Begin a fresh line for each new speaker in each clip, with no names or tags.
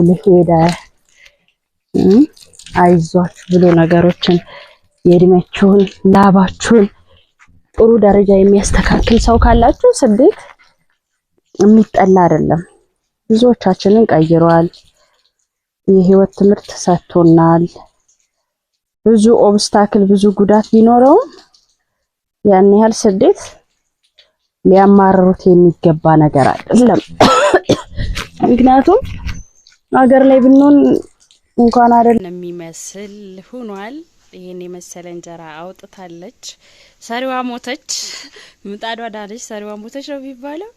ለሄዳ አይዟችሁ ብሎ ነገሮችን የድመቹን ላባችሁን ጥሩ ደረጃ የሚያስተካክል ሰው ካላችሁ ስደት የሚጠላ አይደለም። ብዙዎቻችንን ቀይሯል። የህይወት ትምህርት ሰጥቶናል። ብዙ ኦብስታክል ብዙ ጉዳት ቢኖረው ያን ያህል ስደት ሊያማርሩት የሚገባ ነገር አይደለም። ምክንያቱም ሀገር ላይ ብንሆን እንኳን አይደለም የሚመስል ሆኗል። ይሄን የመሰለ እንጀራ አውጥታለች። ሰሪዋ ሞተች፣ ምጣዷ ዳለች፣ ሰሪዋ ሞተች ነው የሚባለው።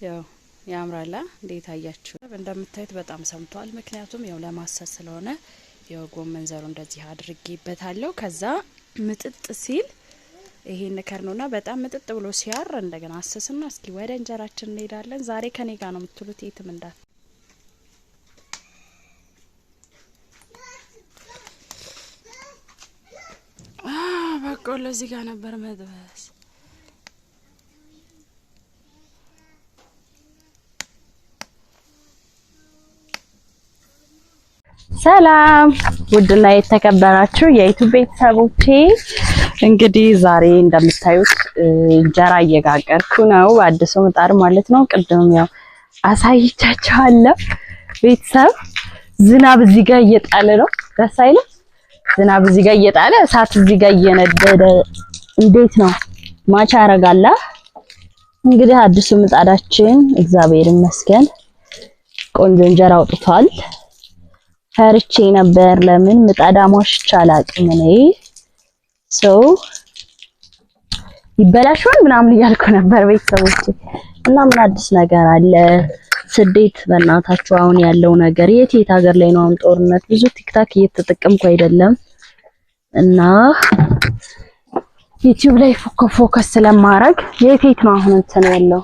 ያው ያምራላ። እንዴት አያችሁ? እንደምታዩት በጣም ሰምቷል። ምክንያቱም ያው ለማሰስ ስለሆነ ያው ጎመን ዘሩ እንደዚህ አድርጌበታለሁ። ከዛ ምጥጥ ሲል ይሄን ከርኖና በጣም ምጥጥ ብሎ ሲያር እንደገና አሰስና እስኪ ወደ እንጀራችን እንሄዳለን። ዛሬ ከኔ ጋር ነው የምትሉት የትም እንዳት በቆሎ እዚህ ጋር ነበር መጥበስ። ሰላም ውድና የተከበራችሁ የዩቲዩብ ቤተሰቦቼ፣ እንግዲህ ዛሬ እንደምታዩት እንጀራ እየጋገርኩ ነው። አዲሱ ምጣድ ማለት ነው። ቅድም ያው አሳይቻችኋለሁ። ቤተሰብ ዝናብ እዚህ ጋር እየጣለ ነው። ደስ አይልም? ዝናብ እዚህ ጋር እየጣለ እሳት እዚህ ጋር እየነደደ እንዴት ነው ማቻ ያረጋላ። እንግዲህ አዲሱ ምጣዳችን እግዚአብሔር ይመስገን ቆንጆ እንጀራ አውጥቷል። ፈርቼ ነበር። ለምን ምጣድ አሟሽቼ አላውቅም እኔ ሰው ይበላሽውን ምናምን እያልኩ ነበር ቤተሰቦቼ። እና ምን አዲስ ነገር አለ? ስደት በእናታችሁ አሁን ያለው ነገር የት ሀገር ላይ ነው? ጦርነት ብዙ ቲክታክ እየተጠቀምኩ አይደለም እና ዩቲዩብ ላይ ፎከስ ስለማረግ የት ነው አሁን እንትን ያለው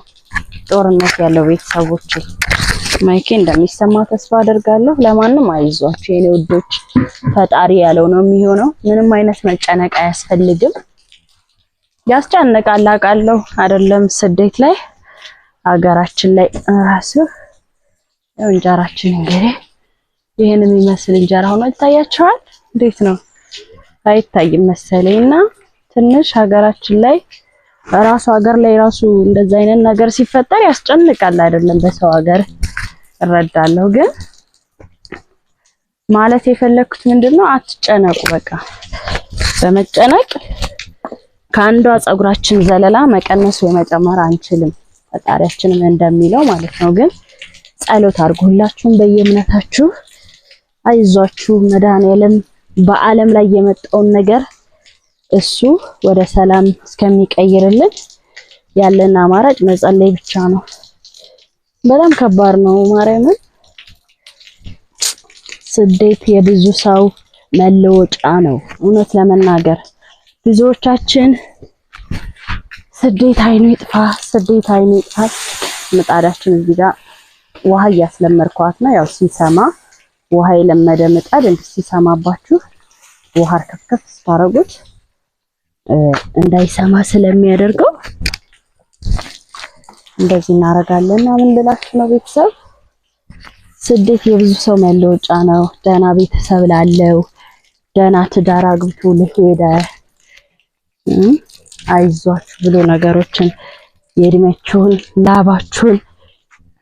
ጦርነት ያለው ቤተሰቦቼ። ማይኬ እንደሚሰማ ተስፋ አደርጋለሁ። ለማንም አይዟችሁ የኔ ውዶች፣ ፈጣሪ ያለው ነው የሚሆነው። ምንም አይነት መጨነቅ አያስፈልግም። ያስጨንቃል አውቃለሁ አይደለም? ስደት ላይ ሀገራችን ላይ ራሱ ያው እንጀራችን እንግዲህ ይሄን የሚመስል እንጀራ ሆኖ ይታያችኋል። እንዴት ነው? አይታይም መሰለኝና ትንሽ ሀገራችን ላይ ራሱ ሀገር ላይ ራሱ እንደዛ አይነት ነገር ሲፈጠር ያስጨንቃል አይደለም? በሰው ሀገር እረዳለሁ። ግን ማለት የፈለኩት ምንድነው አትጨነቁ። በቃ በመጨነቅ ከአንዷ ጸጉራችን ዘለላ መቀነስ ወይ መጨመር አንችልም፣ ፈጣሪያችንም እንደሚለው ማለት ነው። ግን ጸሎት አድርጉላችሁም በየእምነታችሁ አይዟችሁ። መድኃኒዓለም በአለም ላይ የመጣውን ነገር እሱ ወደ ሰላም እስከሚቀይርልን ያለን አማራጭ መጸለይ ብቻ ነው። በጣም ከባድ ነው ማርያምን። ስደት የብዙ ሰው መለወጫ ነው። እውነት ለመናገር ብዙዎቻችን ስደት አይኑ ይጥፋ፣ ስደት አይኑ ይጥፋ። ምጣዳችን እዚህ ጋር ውሃ እያስለመርኳት ነው። ያው ሲሰማ ውሃ የለመደ ምጣድ እንዴት ሲሰማባችሁ ውሃ ከፍከፍ ስታረጉት እንዳይሰማ ስለሚያደርገው እንደዚህ እናረጋለን። ምን ልላችሁ ነው ቤተሰብ፣ ስደት የብዙ ሰው መለወጫ ነው። ደህና ቤተሰብ ላለው፣ ደህና ትዳር አግብቶ ለሄደ አይዟችሁ ብሎ ነገሮችን የድመቹን ላባችሁን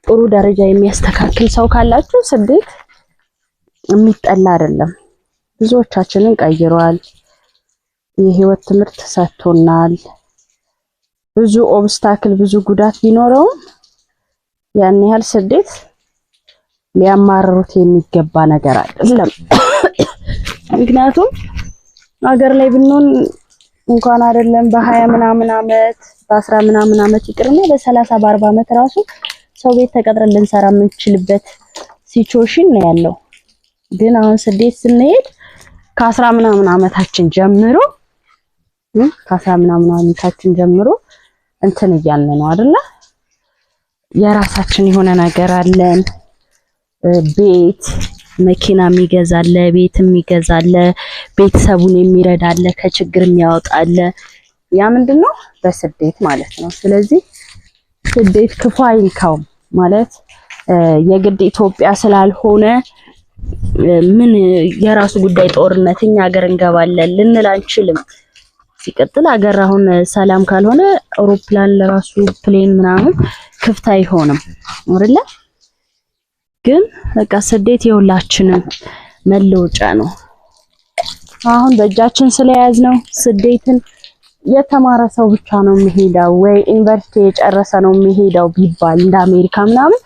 ጥሩ ደረጃ የሚያስተካክል ሰው ካላችሁ ስደት የሚጠላ አይደለም። ብዙዎቻችንን ቀይሯል። የህይወት ትምህርት ሰጥቶናል። ብዙ ኦብስታክል ብዙ ጉዳት ቢኖረው ያን ያህል ስደት ሊያማርሩት የሚገባ ነገር አይደለም። ምክንያቱም ሀገር ላይ ብንሆን እንኳን አይደለም በ20 ምናምን አመት በ10 ምናምን አመት ይቅርና በ30 በ40 አመት ራሱ ሰው ቤት ተቀጥረን ልንሰራ የምንችልበት ሲቹዌሽን ነው ያለው። ግን አሁን ስደት ስንሄድ ከ10 ምናምን አመታችን ጀምሮ እንትን እያልን ነው አይደለ? የራሳችን የሆነ ነገር አለን። ቤት መኪና የሚገዛለ፣ ቤት የሚገዛለ፣ ቤተሰቡን የሚረዳለ፣ ከችግር የሚያወጣለ። ያ ምንድነው? በስደት ማለት ነው። ስለዚህ ስደት ክፉ አይንካው ማለት የግድ ኢትዮጵያ ስላልሆነ ምን የራሱ ጉዳይ ጦርነትኛ ሀገር እንገባለን ልንል አንችልም። ሲቀጥል ሀገር አሁን ሰላም ካልሆነ አውሮፕላን ለራሱ ፕሌን ምናምን ክፍት አይሆንም አይደለ? ግን በቃ ስደት የሁላችንም መለወጫ ነው። አሁን በእጃችን ስለያዝ ነው ስደትን የተማረ ሰው ብቻ ነው የሚሄደው ወይ ዩኒቨርሲቲ የጨረሰ ነው የሚሄደው ቢባል እንደ አሜሪካ ምናምን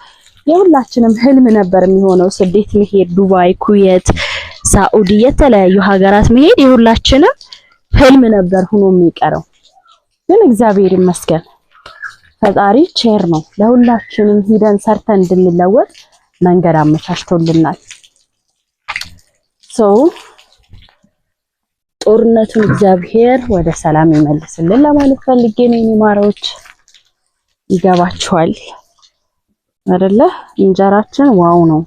የሁላችንም ህልም ነበር የሚሆነው ስደት መሄድ፣ ዱባይ፣ ኩዌት፣ ሳኡዲ የተለያዩ ሀገራት መሄድ የሁላችንም ህልም ነበር ሆኖ የሚቀረው። ግን እግዚአብሔር ይመስገን ፈጣሪ ቸር ነው። ለሁላችንም ሂደን ሰርተን እንድንለወጥ መንገድ አመቻችቶልናል። ጦርነቱን እግዚአብሔር ወደ ሰላም ይመልስልን ለማለት ፈልጌ ነው። የኔ ማሮች ይገባችኋል አይደለ? እንጀራችን ዋው ነው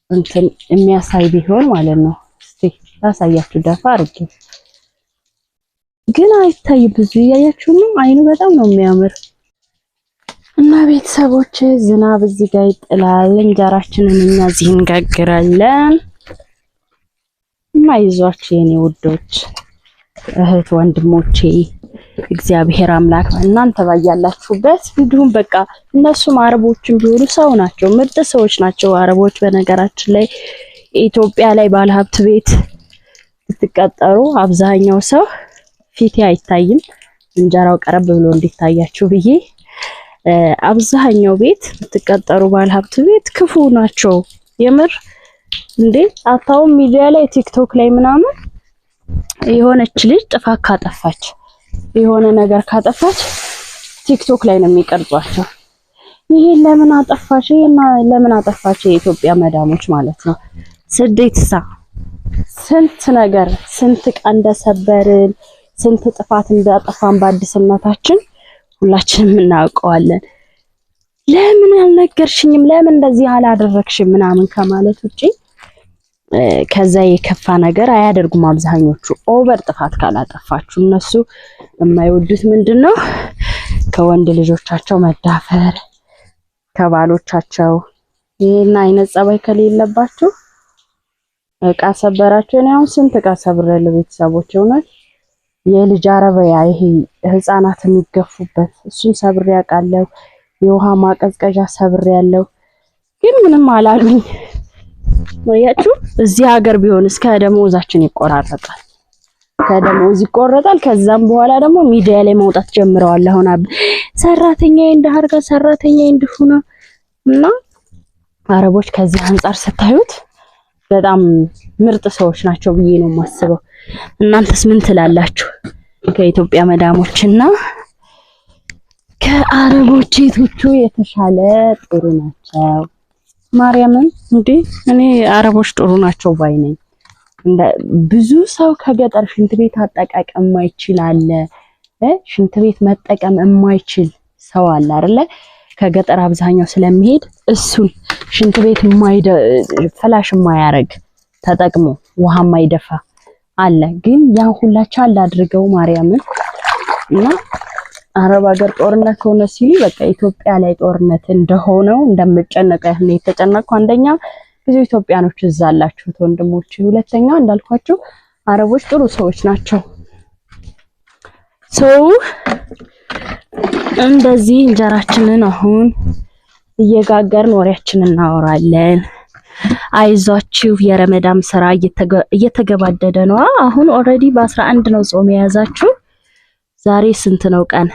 እንትን የሚያሳይ ቢሆን ማለት ነው። እስቲ ታሳያችሁ ደፋ አድርጌ ግን አይታይ ብዙ እያያችሁ ነው። አይኑ በጣም ነው የሚያምር። እና ቤተሰቦች ዝናብ እዚህ ጋር ይጥላል። እንጀራችንን እኛ እዚህ እንጋግራለን። እና ይዟችሁ የኔ ውዶች እህት ወንድሞቼ እግዚአብሔር አምላክ እናንተ ባያላችሁበት እንዲሁም በቃ እነሱም አረቦችም ቢሆኑ ሰው ናቸው፣ ምርጥ ሰዎች ናቸው አረቦች። በነገራችን ላይ ኢትዮጵያ ላይ ባለሀብት ቤት ብትቀጠሩ አብዛኛው ሰው ፊቴ አይታይም እንጀራው ቀረብ ብሎ እንዲታያችሁ ብዬ አብዛኛው ቤት ብትቀጠሩ ባለሀብት ቤት ክፉ ናቸው የምር። እንዴ አታው ሚዲያ ላይ ቲክቶክ ላይ ምናምን የሆነች ልጅ ጥፋት ካጠፋች የሆነ ነገር ካጠፋች ቲክቶክ ላይ ነው የሚቀርጿቸው። ይሄ ለምን አጠፋች ለምን አጠፋች የኢትዮጵያ መዳሞች ማለት ነው። ስደትሳ ስንት ነገር ስንት ቀን እንደሰበርን ስንት ጥፋት እንዳጠፋን በአዲስነታችን ሁላችንም እናውቀዋለን። ለምን አልነገርሽኝም ለምን እንደዚህ አላደረግሽም ምናምን ከማለት ውጪ ከዛ የከፋ ነገር አያደርጉም አብዛኞቹ። ኦቨር ጥፋት ካላጠፋችሁ እነሱ የማይወዱት ምንድነው ከወንድ ልጆቻቸው መዳፈር ከባሎቻቸው። ይሄን አይነት ጸባይ ከሌለባችሁ እቃ ሰበራችሁ። እኔ አሁን ስንት እቃ ሰብሬያለሁ ቤተሰቦች። እውነት የልጅ አረበያ ይሄ ህፃናት የሚገፉበት እሱን ሰብሬ አውቃለሁ። የውሃ ማቀዝቀዣ ሰብሬያለሁ። ግን ምንም አላሉኝ። ወያችሁ እዚህ ሀገር ቢሆን እስከ ደሞዛችን ይቆራረጣል። ከደሞዝ ይቆረጣል። ከዛም በኋላ ደግሞ ሚዲያ ላይ መውጣት ጀምረዋል። አሁን ሰራተኛዬ እንደሀርጋ ሰራተኛዬ እንደሆነ እና አረቦች ከዚህ አንፃር ስታዩት በጣም ምርጥ ሰዎች ናቸው ብዬ ነው የማስበው። እናንተስ ምን ትላላችሁ? ከኢትዮጵያ መዳሞችና ከአረቦች ሴቶቹ የተሻለ ጥሩ ናቸው? ማርያምን እንዴ እኔ አረቦች ጥሩ ናቸው ባይ ነኝ። ብዙ ሰው ከገጠር ሽንት ቤት አጠቃቀም የማይችል አለ። ሽንት ቤት መጠቀም የማይችል ሰው አለ አይደለ? ከገጠር አብዛኛው ስለሚሄድ እሱን ሽንት ቤት ፍላሽ የማያረግ ተጠቅሞ ውሃ የማይደፋ አለ። ግን ያን ሁላቸው አድርገው ማርያምን እና አረብ ሀገር ጦርነት ከሆነ ሲሉ በቃ ኢትዮጵያ ላይ ጦርነት እንደሆነው እንደምጨነቀ ያህል የተጨነቁ አንደኛ ብዙ ኢትዮጵያኖች እዛ አላችሁ ወንድሞች፣ ሁለተኛ እንዳልኳችሁ አረቦች ጥሩ ሰዎች ናቸው። እንደዚህ እንጀራችንን አሁን እየጋገርን ወሬያችንን እናወራለን። አይዟችሁ የረመዳን ስራ እየተገባደደ ነው። አሁን ኦሬዲ በ11 ነው ጾም የያዛችሁ። ዛሬ ስንት ነው ቀን?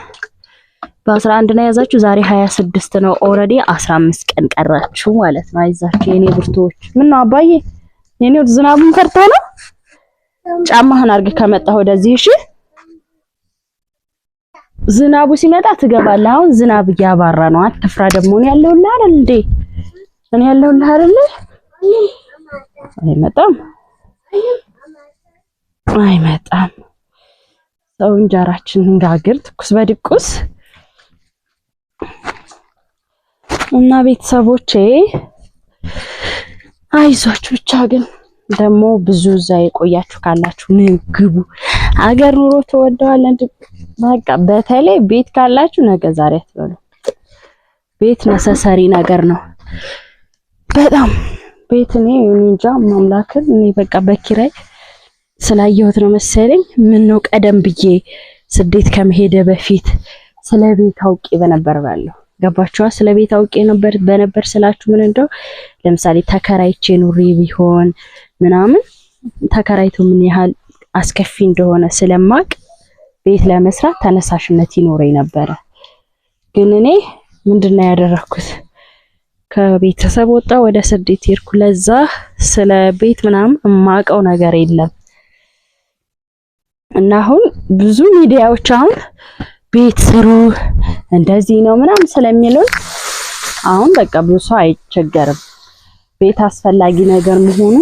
በ11 ነው የያዛችሁ። ዛሬ 26 ነው። ኦሬዲ 15 ቀን ቀራችሁ ማለት ነው። አይዟችሁ የኔ ብርቶች። ምን ነው አባዬ የኔው ዝናቡን ፈርቶ ነው? ጫማህን አርግ ከመጣ ወደዚህ እሺ። ዝናቡ ሲመጣ ትገባለህ። አሁን ዝናብ እያባራ ነው። አትፍራ። ደግሞ ነው ያለውልህ አይደል እንዴ? እኔ ያለውልህ አይደል? አይመጣም። ሰው እንጀራችንን እንጋግር ትኩስ በድቁስ እና ቤተሰቦቼ አይዟችሁ። ብቻ ግን ደግሞ ብዙ እዛ የቆያችሁ ካላችሁ ንግቡ። አገር ኑሮ ተወደዋል። በቃ በተለይ ቤት ካላችሁ ነገ ዛሬ አትበሉ። ቤት ነሰሰሪ ነገር ነው። በጣም ቤት እኔ እንጃ ማምላክን እኔ በቃ በኪራይ ስላየሁት ነው መሰለኝ ምን ነው ቀደም ብዬ ስደት ከመሄደ በፊት ስለ ቤት አውቄ በነበር ባለው ገባችኋ ስለ ቤት አውቄ በነበር ስላችሁ ምን እንደው ለምሳሌ ተከራይቼ ኑሪ ቢሆን ምናምን ተከራይቶ ምን ያህል አስከፊ እንደሆነ ስለማቅ ቤት ለመስራት ተነሳሽነት ይኖረኝ ነበር ግን እኔ ምንድነው ያደረኩት ከቤተሰብ ወጣ ወደ ስደት ሄድኩ ለዛ ስለ ቤት ምናምን ማቀው ነገር የለም እና አሁን ብዙ ሚዲያዎች አሁን ቤት ስሩ እንደዚህ ነው ምናምን ስለሚሉን አሁን በቃ ብዙ ሰው አይቸገርም ቤት አስፈላጊ ነገር መሆኑ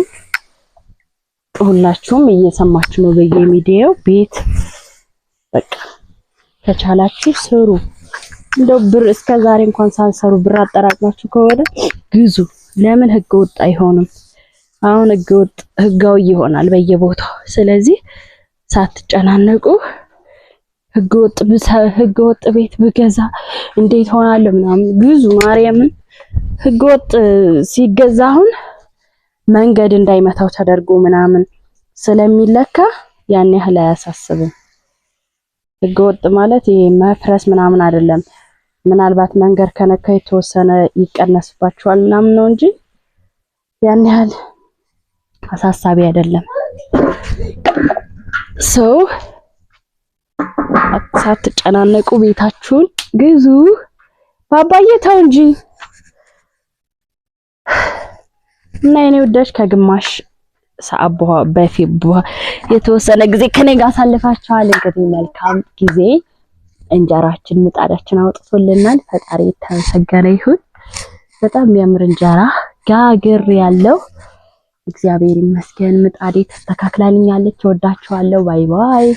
ሁላችሁም እየሰማችሁ ነው በየሚዲያው ቤት በቃ ከቻላችሁ ስሩ እንደው ብር እስከ ዛሬ እንኳን ሳንሰሩ ብር አጠራቅማችሁ ከወደ ግዙ ለምን ህገወጥ አይሆንም አሁን ህጋዊ ይሆናል በየቦታው ስለዚህ ሳትጨናነቁ ህገወጥ ቤት ብገዛ እንዴት ሆናል ምናምን ግዙ ማርያምን ህገወጥ ሲገዛ አሁን መንገድ እንዳይመታው ተደርጎ ምናምን ስለሚለካ ያን ያህል አያሳስብም ህገወጥ ማለት ይሄ መፍረስ ምናምን አይደለም ምናልባት መንገድ ከነካ የተወሰነ ይቀነስባቸዋል ምናምን ነው እንጂ ያን ያህል አሳሳቢ አይደለም ሰው ሳትጨናነቁ ቤታችሁን ግዙ ባባዬ ተው እንጂ እና የኔ ወዳጅ ከግማሽ ሰዓት በፊት የተወሰነ ጊዜ ከኔ ጋር አሳልፋችኋል እንግዲህ መልካም ጊዜ እንጀራችን ምጣዳችን አውጥቶልናል ፈጣሪ የተመሰገነ ይሁን በጣም የሚያምር እንጀራ ጋግር ያለው እግዚአብሔር ይመስገን ምጣዴ ተስተካክላልኛለች ወዳችኋለሁ ባይ ባይ